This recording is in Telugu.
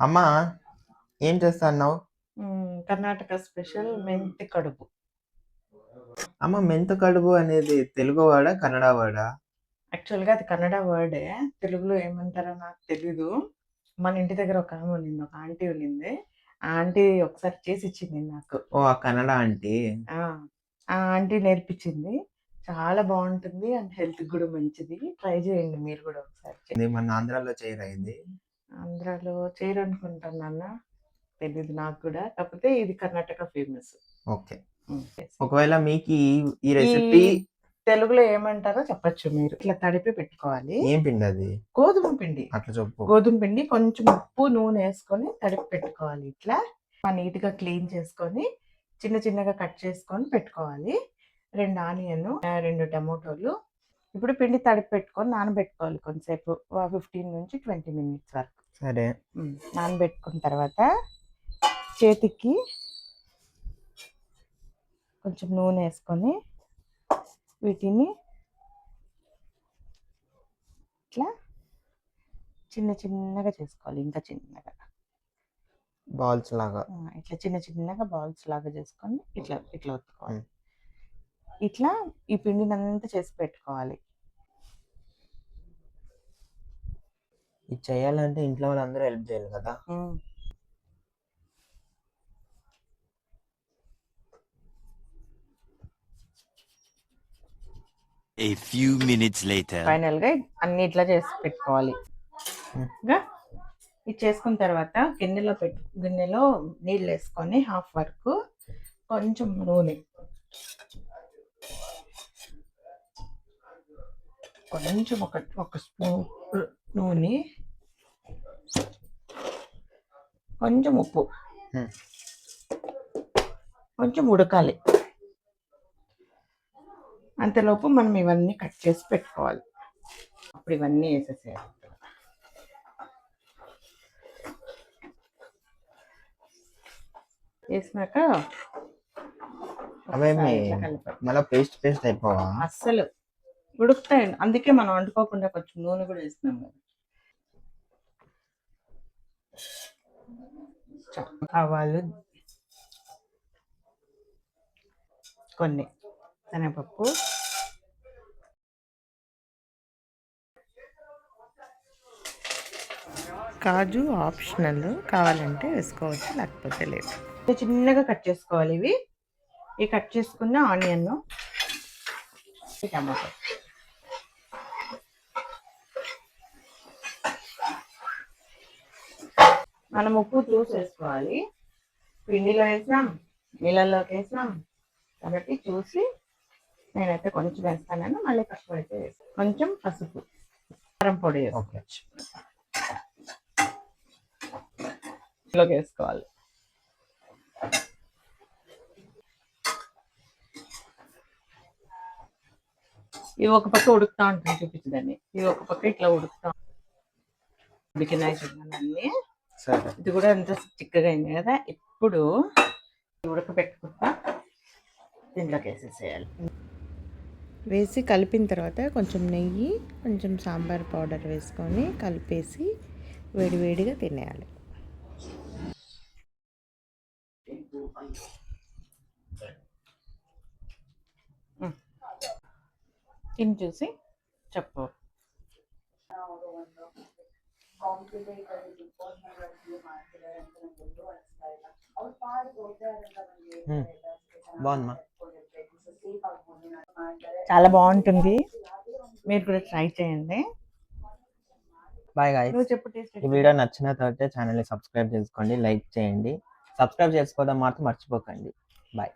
అమ్మా ఏం చేస్తున్నావు? కర్ణాటక స్పెషల్ మెంతి కడుపు. అమ్మ మెంత కడుపు అనేది తెలుగు వర్డా కన్నడ వర్డా? యాక్చువల్‌గా అది కన్నడ వర్డే. తెలుగులో ఏమంటారో నాకు తెలీదు. మన ఇంటి దగ్గర ఒక ఆమె ఉన్నింది. ఒక ఆంటీ ఉన్నింది. ఆ ఆంటీ ఒకసారి చేసి ఇచ్చింది నాకు. ఓ ఆ కన్నడ ఆంటీ. ఆ! ఆ ఆంటీ నేర్పించింది. చాలా బావుంటుంది. అండ్ హెల్త్‌కి గూడా మంచిది. ట్రై చేయండి మీరు గూడా ఒకసారి. ఇది మన ఆంధ్రాలో చేయరా ఇది? ఆంధ్రాలో చేయరనుకుంటాను నాన్న. తెలీదు నాకు కూడా. కాకపోతే ఇది కర్ణాటక ఫేమస్. ఓకే. యెస్. ఒకవేళ మీకు ఈ ఈ రెసిపీ తెలుగులో ఏమంటారో చెప్పొచ్చు మీరు. ఇట్లా తడిపి పెట్టుకోవాలి. ఏం పిండి అది? గోధుమ పిండి. అట్లా చెప్పు. గోధుమ పిండి కొంచెం ఉప్పు, నూనె ఏసుకొని తడిపి పెట్టుకోవాలి ఇట్లా. నీట్‌గా క్లీన్ చేసుకొని, చిన్న చిన్నగా కట్ చేసుకొని పెట్టుకోవాలి. 2 ఆనియన్, 2 టమోటోలు. ఇప్పుడు పిండి తడిపి పెట్టుకొని నానబెట్టుకోవాలి కొంతసేపు. 15-20 మినిట్స్ వరకు. సరే. నానబెట్టుకున్న తర్వాత చేతికి కొంచెం నూనె ఏసుకొని వీటిని ఇట్లా చిన్న చిన్నగా చేసుకోవాలి. ఇంకా చిన్నగా బాల్స్ లాగా. ఇట్లా చిన్న చిన్నగా బాల్స్ లాగా చేసుకొని ఇట్లా ఇట్లా ఒత్తుకోవాలి. ఇట్లా ఈ పిండినంతా చేసి పెట్టుకోవాలి. ఇది చేయాలంటే ఇంట్లో వాళ్ళందరూ హెల్ప్ చేయాలి కదా? A few minutes later. Final గా అన్ని ఇట్లా చేసి పెట్టుకోవాలి. ఇది చేసుకున్న తర్వాత గిన్నెలో నీళ్ళు వేసుకొని హాఫ్ వరకు కొంచెం నూనె, కొంచెం ఒక స్పూన్ నూనె, కొంచెం ఉప్పు, కొంచెం ఉడకాలి. అంతలోపు మనం ఇవన్నీ కట్ చేసి పెట్టుకోవాలి. అప్పుడు ఇవన్నీ వేసేసేయాలి. వేసినాక మళ్ళీ పేస్ట్ అయిపోవా? అస్సలు ఉడుకుతాయి. అందుకే మనం వండుకోకుండా కొంచెం నూనె కూడా వేస్తున్నాం కదా. ఆవాలు కొన్ని, శనగపప్పు, కాజు ఆప్షనల్, కావాలంటే వేసుకోవచ్చు లేకపోతే లేదు. చిన్నగా కట్ చేసుకోవాలి ఇవి. ఈ కట్ చేసుకున్న ఆనియన్, టమాటో, మనం ఉప్పు చూసి వేసుకోవాలి. పిండిలో వేసినాం, నీళ్ళల్లోకి వేసినాం కాబట్టి చూసి, నేనైతే కొంచెం వేస్తాను. మళ్ళీ కష్టపడితే వేస్తాను. కొంచెం పసుపు, కారం పొడి వేసుకోవచ్చు. ఇంట్లోకి వేసుకోవాలి. ఇవి ఒక పక్క ఉడుకుతా ఉంటుంది, చూపించదాన్ని. ఇవి ఒక పక్క ఇట్లా ఉడుకుతా ఉడికినాయి చూడాలన్నీ. ఇది కూడా ఎంత చిక్కగా అయింది కదా. ఇప్పుడు ఉడకబెట్టుకుంటా దీంట్లోకి వేసేసేయాలి. వేసి కలిపిన తర్వాత కొంచెం నెయ్యి, కొంచెం సాంబార్ పౌడర్ వేసుకొని కలిపేసి వేడివేడిగా తినేయాలి. తిని చూసి చెప్పు. బాగుందమ్మా. చాలా బాగుంటుంది. మీరు కూడా ట్రై చేయండి. Bye guys. ఈ వీడియో నచ్చినట్లయితే ఛానల్ని సబ్స్క్రైబ్ చేసుకోండి, లైక్ చేయండి. సబ్స్క్రైబ్ చేసుకోవడం మాత్రం మర్చిపోకండి. బాయ్.